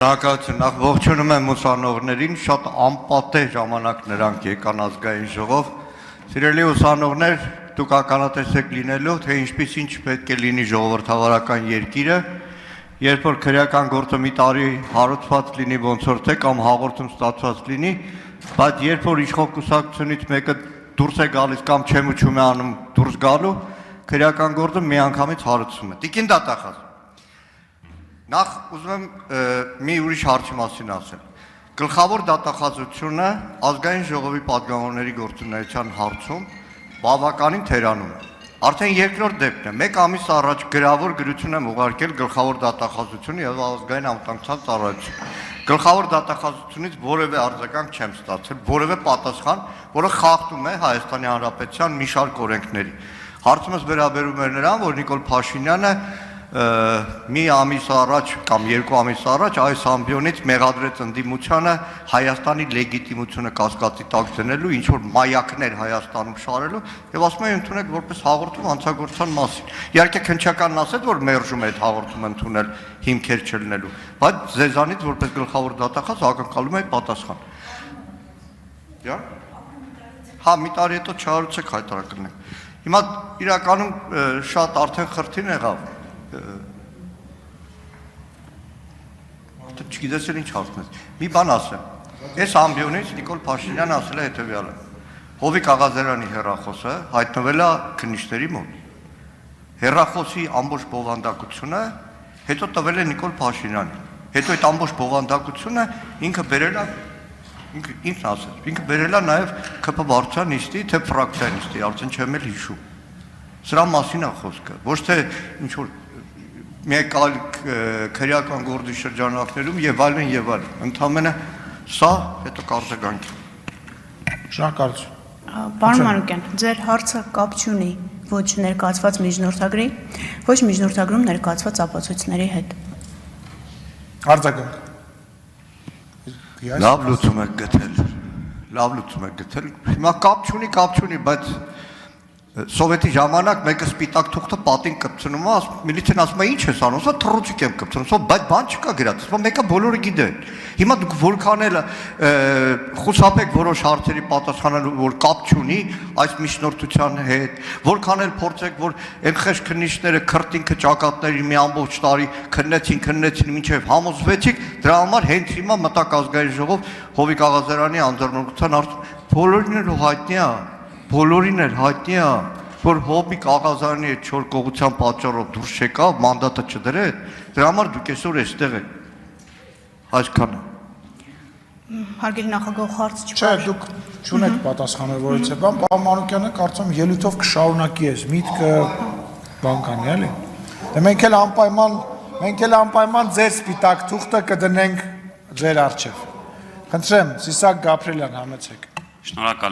Նախ ողջունում եմ ուսանողներին, շատ անպատեհ ժամանակ նրանք եկան ազգային ժողով։ Սիրելի ուսանողներ, դուք ականատեսեք լինելու, թե ինչպիսին չպետք է լինի ժողովրդավարական երկիրը, երբ որ քրեական գործը մի տարի հարուցված լինի ոնց որ թե կամ հաղորդում ստացված լինի, բայց երբ որ իշխող կուսակցությունից մեկը դուրս է գալիս կամ չեմուչում է անում դուրս գալու, քրեական գործը միանգամից հարուցվում է։ Տիկին դատախազ։ Նախ ուզում եմ մի ուրիշ հարցի մասին ասել։ Գլխավոր դատախազությունը ազգային ժողովի պատգամավորների գործունեության հարցում բավականին թերանում է։ Արդեն երկրորդ դեպքն է։ Մեկ ամիս առաջ գրավոր գրություն եմ ուղարկել գլխավոր դատախազությունը եւ ազգային անվտանգության ծառայություն։ Գլխավոր դատախազությունից որևէ արձագանք չեմ ստացել, որևէ պատասխան, որը խախտում է Հայաստանի Հանրապետության մի շարք օրենքների։ Հարցումս վերաբերում է նրան, որ Նիկոլ Փաշինյանը մի ամիս առաջ կամ երկու ամիս առաջ այս ամբիոնից մեղադրեց ընդդիմությանը Հայաստանի լեգիտիմությունը կասկածի տակ դնելու, ինչ որ մայակներ Հայաստանում շարելու եւ ասում են ընդունեք որպես հաղորդում հանցագործության մասին։ Իհարկե քննչականն ասեց, որ մերժում է այդ հաղորդումը ընդունել հիմքեր չլինելու, բայց ձեզանից որպես գլխավոր դատախազ ակնկալում եմ պատասխան։ Հա, մի տարի հետո չհարուցեք հայտարարենք։ Հիմա իրականում շատ արդեն խրթին եղավ։ Չգիտես էլ ինչ հարցնես։ Մի բան ասեմ։ Այս ամբիոնից Նիկոլ Փաշինյանը ասել է հետևյալը. Հովիկ Աղազարյանի հեռախոսը հայտնվել է քննիչների մոտ։ Հեռախոսի ամբողջ բովանդակությունը հետո տվել է Նիկոլ Փաշինյանին։ Հետո այդ ամբողջ բովանդակությունը ինքը բերել է ինքն ասել։ Ինքը բերել է նաև ԿՓ վարչության նիստի, թե ֆրակցիայի նիստի, արդեն չեմ էլ հիշում։ Սրա մասին է խոսքը։ Ոչ թե ինչ որ մեկ այլ քրեական գործի շրջանակներում եւ այլն, ընդամենը սա հետո կարձագանքի։ Շնորհակալություն։ Պարոն Մանուկյան, ձեր հարցը կապ չունի ոչ ներկայացված միջնորդագրի, ոչ միջնորդագրում ներկայացված ապացույցների հետ։ Արձագանք։ Լավ լուծում եք գտել։ Հիմա կապ չունի, բայց Սովետի ժամանակ մեկը սպիտակ թուղթը պատին կպցնում է, միլիցիան ասում է ինչ ես անում, սա թռուցիկ եմ կպցնում, բայց բան չկա գրած, մեկը բոլորը գիտեն։ Հիմա դուք որքան էլ խուսափեք որոշ հարցերի պատասխանելու, որ կապ չունի այս միջնորդության հետ, որքան էլ փորձեք, որ այն խեղճ քննիչները քրտինքը ճակատների մի ամբողջ տարի քննեցին մինչև համոզվեցիք, դրա համար հենց հիմա մտակ ազգային ժողով Հովիկ Աղազարյանի անձեռնունքության հարց բոլորին էլ հայտնի է, որ Հովիկ Աղազարյանի այդ չոր կողության պատճառով դուրս չեկավ, մանդատը չդրեց, դրա համար դուք այսօր այստեղ եք։ Այսքանը։ Հարգելի նախագահ, հարց չկա։ Չէ, դուք չունեք պատասխանել որից է բան, պարոն Մանուկյանը կարծում ելույթով կշարունակի այս միտքը բան կանի, էլի։ Դե մենք էլ անպայման ձեր սպիտակ թուղթը կդնենք ձեր առջև։ Խնդրեմ, Սիսակ Գաբրելյան, համեցեք։ Շնորհակալ եմ։